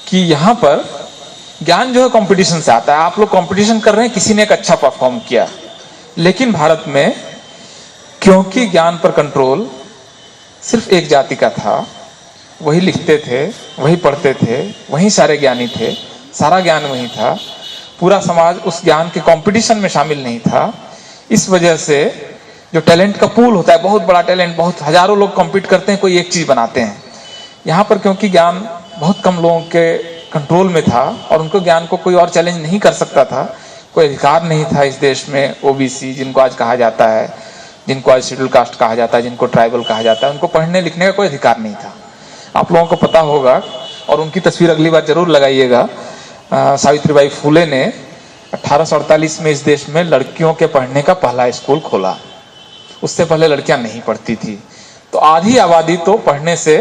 कि यहाँ पर ज्ञान जो है कंपटीशन से आता है। आप लोग कंपटीशन कर रहे हैं, किसी ने एक अच्छा परफॉर्म किया, लेकिन भारत में क्योंकि ज्ञान पर कंट्रोल सिर्फ एक जाति का था, वही लिखते थे, वही पढ़ते थे, वही सारे ज्ञानी थे, सारा ज्ञान वही था, पूरा समाज उस ज्ञान के कंपटीशन में शामिल नहीं था। इस वजह से जो टैलेंट का पूल होता है, बहुत बड़ा टैलेंट, बहुत हजारों लोग कॉम्पीट करते हैं, कोई एक चीज बनाते हैं। यहाँ पर क्योंकि ज्ञान बहुत कम लोगों के कंट्रोल में था और उनको ज्ञान को कोई और चैलेंज नहीं कर सकता था, कोई अधिकार नहीं था इस देश में। ओबीसी जिनको आज कहा जाता है, जिनको आज शेड्यूल कास्ट कहा जाता है, जिनको ट्राइबल कहा जाता है, उनको पढ़ने लिखने का कोई अधिकार नहीं था। आप लोगों को पता होगा, और उनकी तस्वीर अगली बार जरूर लगाइएगा, सावित्रीबाई फुले ने 1848 में इस देश में लड़कियों के पढ़ने का पहला स्कूल खोला। उससे पहले लड़कियां नहीं पढ़ती थी। तो आधी आबादी तो पढ़ने से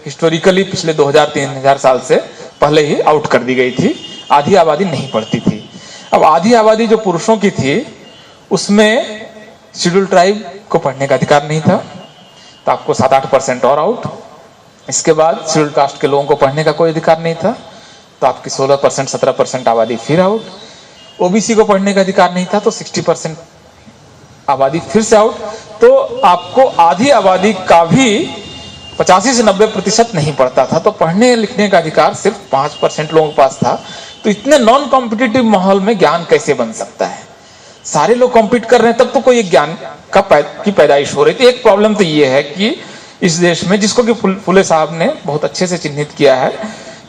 हिस्टोरिकली पिछले 2000-3000 साल से पहले ही आउट कर दी गई थी। आधी आबादी नहीं पढ़ती थी। अब आधी आबादी जो पुरुषों की थी, उसमें शेड्यूल ट्राइब को पढ़ने का अधिकार नहीं था, तो आपको 7-8% और आउट। इसके बाद शेड्यूल कास्ट के लोगों को पढ़ने का कोई अधिकार नहीं था, तो आपकी 16%, 17% आबादी फिर आउट। ओबीसी को पढ़ने का अधिकार नहीं था, तो 60% आबादी फिर से आउट। तो आपको आधी आबादी का भी 85 से 90% नहीं पढ़ता था। तो पढ़ने लिखने का अधिकार सिर्फ 5% लोगों के पास था। तो इतने नॉन कॉम्पिटिटिव माहौल में ज्ञान कैसे बन सकता है? सारे लोग कॉम्पीट कर रहे हैं, तब तो कोई एक ज्ञान की पैदाइश हो रही थी। एक प्रॉब्लम तो ये है कि इस देश में, जिसको कि फुले साहब ने बहुत अच्छे से चिन्हित किया है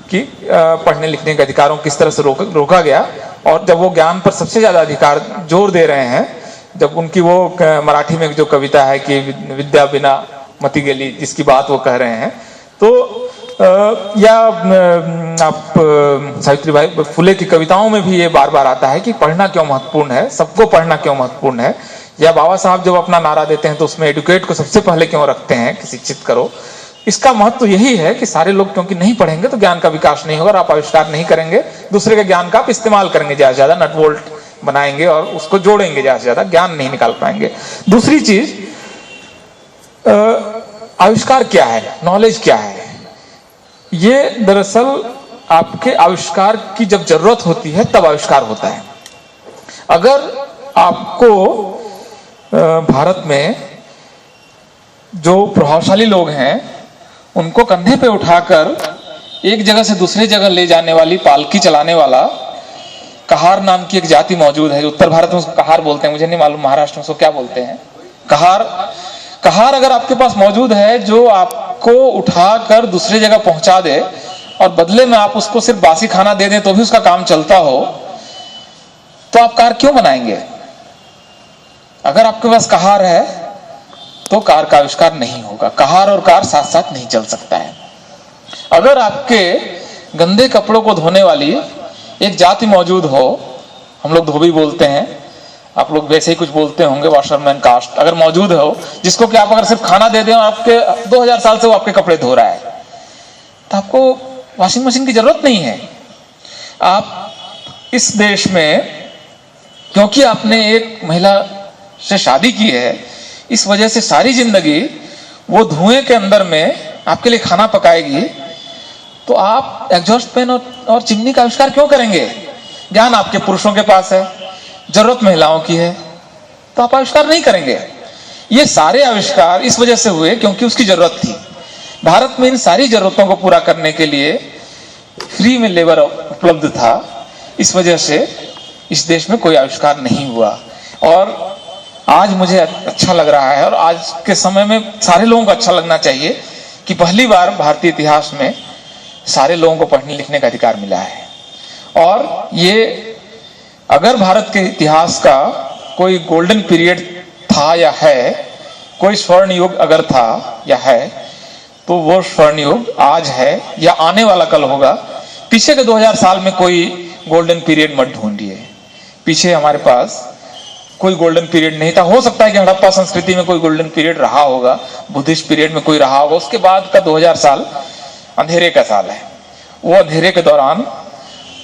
कि पढ़ने लिखने के अधिकारों किस तरह से रोका गया, और जब वो ज्ञान पर सबसे ज्यादा अधिकार जोर दे रहे हैं, जब उनकी वो मराठी में जो कविता है कि विद्या बिना मति गेली, जिसकी बात वो कह रहे हैं, तो या आप सावित्रीबाई फुले की कविताओं में भी ये बार बार आता है कि पढ़ना क्यों महत्वपूर्ण है, सबको पढ़ना क्यों महत्वपूर्ण है। या बाबा साहब जब अपना नारा देते हैं तो उसमें एडुकेट को सबसे पहले क्यों रखते हैं कि शिक्षित करो। इसका महत्व यही है कि सारे लोग क्योंकि नहीं पढ़ेंगे तो ज्ञान का विकास नहीं होगा, और आप आविष्कार नहीं करेंगे, दूसरे के ज्ञान का आप इस्तेमाल करेंगे, ज्यादा से ज्यादा नट बोल्ट बनाएंगे और उसको जोड़ेंगे, ज्यादा से ज्यादा ज्ञान नहीं निकाल पाएंगे। दूसरी चीज, आविष्कार क्या है, नॉलेज क्या है? ये दरअसल आपके आविष्कार की जब जरूरत होती है तब आविष्कार होता है। अगर आपको भारत में जो प्रभावशाली लोग हैं उनको कंधे पे उठाकर एक जगह से दूसरी जगह ले जाने वाली, पालकी चलाने वाला कहार नाम की एक जाति मौजूद है। उत्तर भारत में उसको कहार बोलते हैं, मुझे नहीं मालूम महाराष्ट्र में उसको क्या बोलते हैं। कहार अगर आपके पास मौजूद है जो आपको उठाकर दूसरी जगह पहुंचा दे और बदले में आप उसको सिर्फ बासी खाना दे दें तो भी उसका काम चलता हो, तो आप कार क्यों बनाएंगे? अगर आपके पास कहार है तो कार का आविष्कार नहीं होगा। कहार और कार साथ साथ नहीं चल सकता है। अगर आपके गंदे कपड़ों को धोने वाली एक जाति मौजूद हो, हम लोग धोबी बोलते हैं, आप लोग वैसे ही कुछ बोलते होंगे, वॉशरमैन कास्ट अगर मौजूद हो, जिसको कि आप अगर सिर्फ खाना दे दें और आपके 2000 साल से वो आपके कपड़े धो रहा है, तो आपको वॉशिंग मशीन की जरूरत नहीं है। आप इस देश में क्योंकि आपने एक महिला से शादी की है, इस वजह से सारी जिंदगी वो धुएं के अंदर में आपके लिए खाना पकाएगी, तो आप एग्जॉस्ट फैन और चिमनी का आविष्कार क्यों करेंगे? ज्ञान आपके पुरुषों के पास है, जरूरत महिलाओं की है, तो आप आविष्कार नहीं करेंगे। ये सारे आविष्कार इस वजह से हुए क्योंकि उसकी जरूरत थी। भारत में इन सारी जरूरतों को पूरा करने के लिए फ्री में लेबर उपलब्ध था, इस वजह से इस देश में कोई आविष्कार नहीं हुआ। और आज मुझे अच्छा लग रहा है, और आज के समय में सारे लोगों को अच्छा लगना चाहिए कि पहली बार भारतीय इतिहास में सारे लोगों को पढ़ने लिखने का अधिकार मिला है। और ये अगर भारत के इतिहास का कोई गोल्डन पीरियड था या है, कोई स्वर्ण युग अगर था या है, तो वो स्वर्ण युग आज है या आने वाला कल होगा। पीछे के 2000 साल में कोई गोल्डन पीरियड मत ढूंढिए। पीछे हमारे पास कोई गोल्डन पीरियड नहीं था। हो सकता है कि हड़प्पा संस्कृति में कोई गोल्डन पीरियड रहा होगा, बुद्धिस्ट पीरियड में कोई रहा होगा। उसके बाद का 2000 साल अंधेरे का साल है। वो अंधेरे के दौरान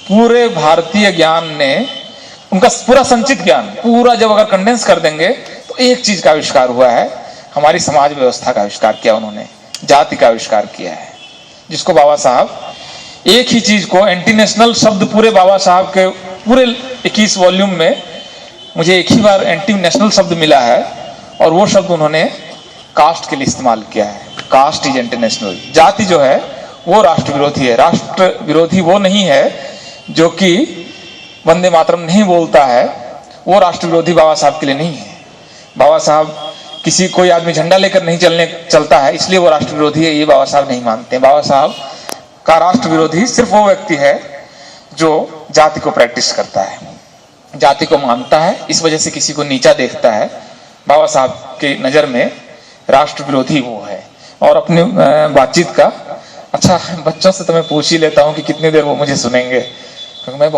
पूरे भारतीय ज्ञान ने, उनका पूरा संचित ज्ञान पूरा जब अगर कंडेंस कर देंगे तो एक चीज का आविष्कार हुआ है, हमारी समाज व्यवस्था का आविष्कार किया उन्होंने, जाति का आविष्कार किया है, जिसको बाबा साहब एक ही चीज को एंटी नेशनल शब्द पूरे बाबा साहब के पूरे 21 वॉल्यूम में मुझे एक ही बार एंटी नेशनल शब्द मिला है, और वो शब्द उन्होंने कास्ट के लिए इस्तेमाल किया है। Caste is anti national. जाति जो है वो राष्ट्र विरोधी है। राष्ट्र विरोधी वो नहीं है जो कि वंदे मातरम नहीं बोलता है, वो राष्ट्र विरोधी बाबा साहब के लिए नहीं है। बाबा साहब किसी कोई आदमी झंडा लेकर नहीं चलता है इसलिए वो राष्ट्र विरोधी है, ये बाबा साहब नहीं मानते। बाबा साहब का राष्ट्र विरोधी सिर्फ वो व्यक्ति है जो जाति को प्रैक्टिस करता है, जाति को मानता है, इस वजह से किसी को नीचा देखता है। बाबा साहब की नजर में राष्ट्र विरोधी वो है। और अपनी बातचीत का, अच्छा बच्चों से तो मैं पूछ ही लेता हूँ कि कितनी देर वो मुझे सुनेंगे, क्योंकि मैं